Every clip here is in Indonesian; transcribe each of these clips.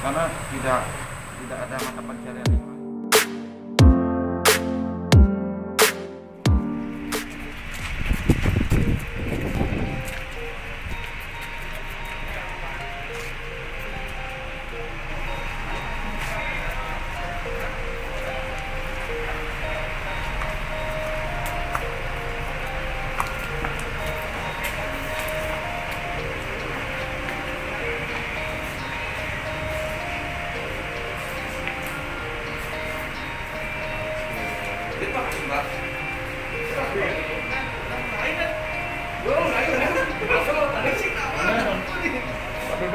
karena tidak ada mata pencarian yang lain.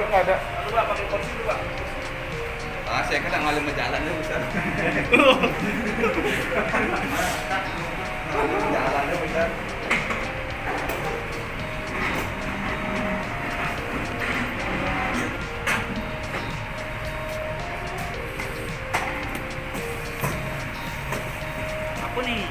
Ada. Pakai kursi dulu, Pak. Saya kadang malam berjalan ya, Ustaz. Jalan ya, Ustaz. Apa nih?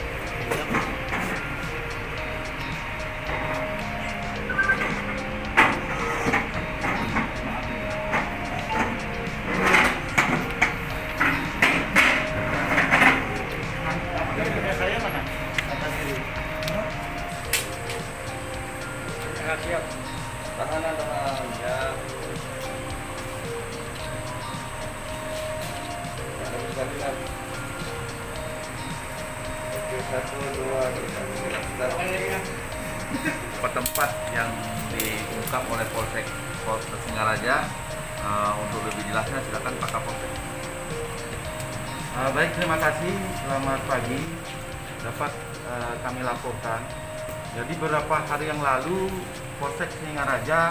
Siap. Tahanan ya. Tempat yang diungkap oleh Polsek Singaraja. Untuk lebih jelasnya silakan Pak Kapolsek. Baik, terima kasih. Selamat pagi. Dapat kami laporkan. Jadi beberapa hari yang lalu Polsek Singaraja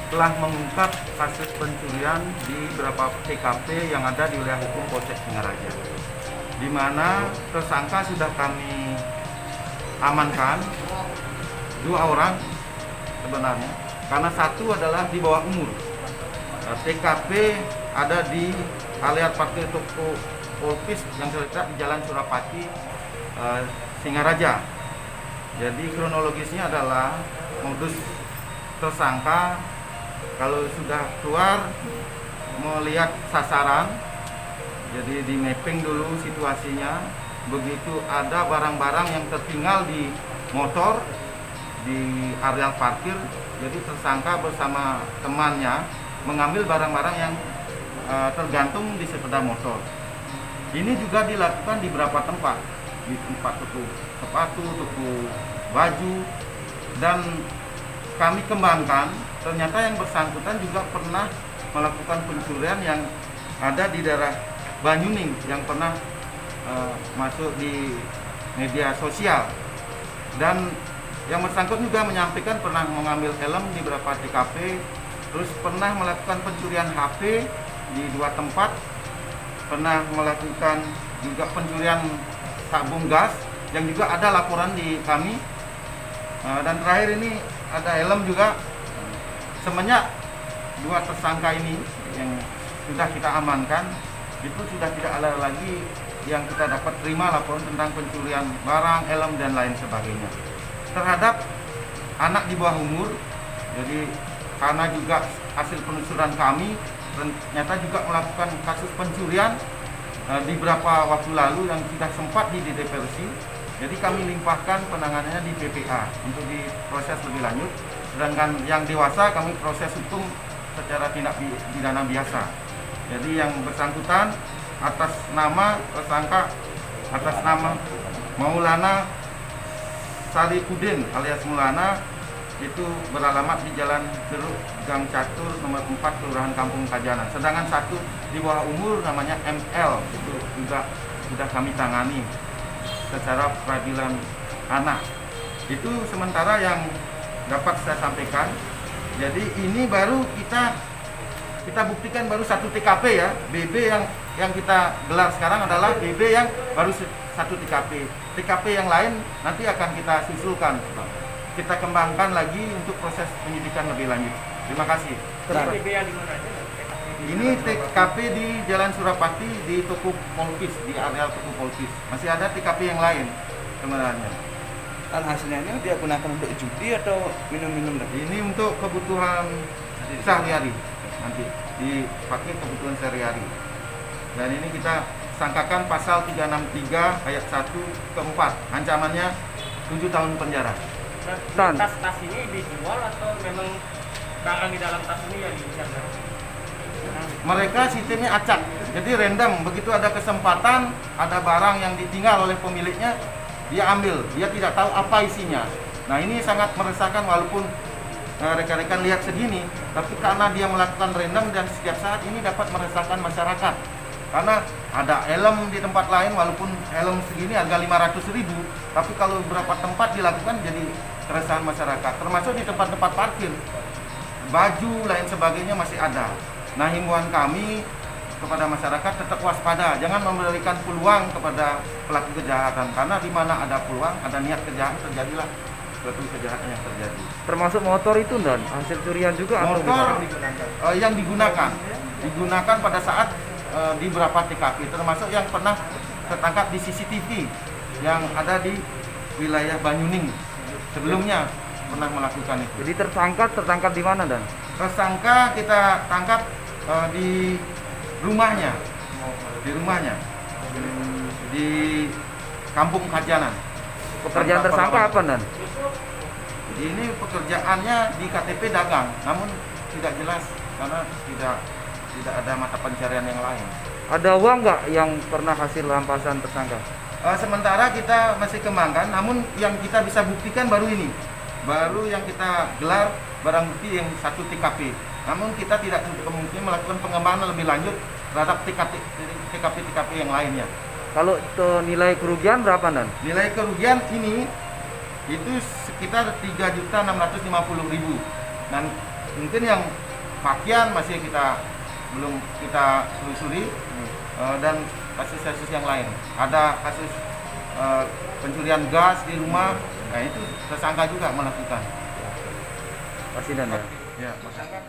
telah mengungkap kasus pencurian di beberapa TKP yang ada di wilayah hukum Polsek Singaraja, di mana tersangka sudah kami amankan 2 orang sebenarnya, karena satu adalah di bawah umur. TKP ada di area parkir toko Polpis yang terletak di Jalan Surapati, Singaraja. Jadi kronologisnya adalah modus tersangka kalau sudah keluar melihat sasaran, jadi di mapping dulu situasinya. Begitu ada barang-barang yang tertinggal di motor di area parkir, jadi tersangka bersama temannya mengambil barang-barang yang tergantung di sepeda motor. Ini juga dilakukan di beberapa tempat, di tempat toko sepatu, toko baju, dan kami kembangkan. Ternyata yang bersangkutan juga pernah melakukan pencurian yang ada di daerah Banyuning, yang pernah masuk di media sosial. Dan yang bersangkutan juga menyampaikan pernah mengambil helm di beberapa TKP, terus pernah melakukan pencurian HP di 2 tempat, pernah melakukan juga pencurian tabung gas yang juga ada laporan di kami. Dan terakhir ini ada helm juga. Semenjak 2 tersangka ini yang sudah kita amankan, itu sudah tidak ada lagi yang kita dapat terima laporan tentang pencurian barang, helm, dan lain sebagainya terhadap anak di bawah umur. Jadi karena juga hasil penelusuran kami ternyata juga melakukan kasus pencurian di beberapa waktu lalu yang sudah sempat dideteksi. Jadi kami limpahkan penanganannya di PPA untuk diproses lebih lanjut. Sedangkan yang dewasa kami proses hukum secara tindak pidana biasa. Jadi yang bersangkutan atas nama tersangka atas nama Maulana Saripudin alias Maulana, itu beralamat di Jalan Jeruk Gang Catur nomor 4 Kelurahan Kampung Kajanan. Sedangkan satu di bawah umur namanya ML, itu juga sudah kami tangani secara peradilan anak. Itu sementara yang dapat saya sampaikan. Jadi ini baru kita buktikan baru 1 TKP ya. BB yang kita gelar sekarang adalah BB yang baru 1 TKP. TKP yang lain nanti akan kita susulkan. Kita kembangkan lagi untuk proses penyidikan lebih lanjut. Terima kasih. TKP yang di mana aja? Ini TKP di Jalan Surapati di toko Polpis, di area toko Polpis. Masih ada TKP yang lain sebenarnya. Kan hasilnya ini dia gunakan untuk judi atau minum-minum lagi? Ini untuk kebutuhan sehari-hari. nanti dipakai kebutuhan sehari-hari. Dan ini kita sangkakan pasal 363 ayat 1 ke 4, ancamannya 7 tahun penjara. Dan tas ini dijual atau memang barang di dalam tas ini yang dijaga? Mereka sistemnya acak, jadi random. Begitu ada kesempatan, ada barang yang ditinggal oleh pemiliknya, dia ambil. Dia tidak tahu apa isinya. Nah, ini sangat meresahkan walaupun rekan-rekan lihat segini, tapi karena dia melakukan random dan setiap saat ini dapat meresahkan masyarakat. Karena ada helm di tempat lain, walaupun helm segini harga 500.000, tapi kalau beberapa tempat dilakukan jadi keresahan masyarakat. Termasuk di tempat-tempat parkir, baju lain sebagainya masih ada. Nah, himbauan kami kepada masyarakat tetap waspada, jangan memberikan peluang kepada pelaku kejahatan, karena di mana ada peluang, ada niat kejahatan, terjadilah suatu kejahatan yang terjadi. Termasuk motor itu dan hasil curian juga atau Motor gimana? yang digunakan pada saat di beberapa TKP, termasuk yang pernah tertangkap di CCTV yang ada di wilayah Banyuning sebelumnya pernah melakukan itu. Jadi tertangkap di mana dan? Tersangka kita tangkap di rumahnya, di Kampung Kajanan. Pekerjaan tersangka apa dan? Ini pekerjaannya di KTP dagang, namun tidak jelas karena tidak ada mata pencarian yang lain. Ada uang nggak yang pernah hasil rampasan tersangka? Sementara kita masih kembangkan, namun yang kita bisa buktikan baru ini, baru yang kita gelar barang bukti yang 1 TKP. Namun kita tidak kemungkinan melakukan pengembangan lebih lanjut terhadap TKP yang lainnya. Kalau nilai kerugian berapa dan? Nilai kerugian ini itu sekitar 3.650.000, dan mungkin yang pakaian masih belum kita telusuri, dan kasus-kasus yang lain. Ada kasus pencurian gas di rumah, nah itu tersangka juga melakukan. Pasti dan ya. Ya, tersangka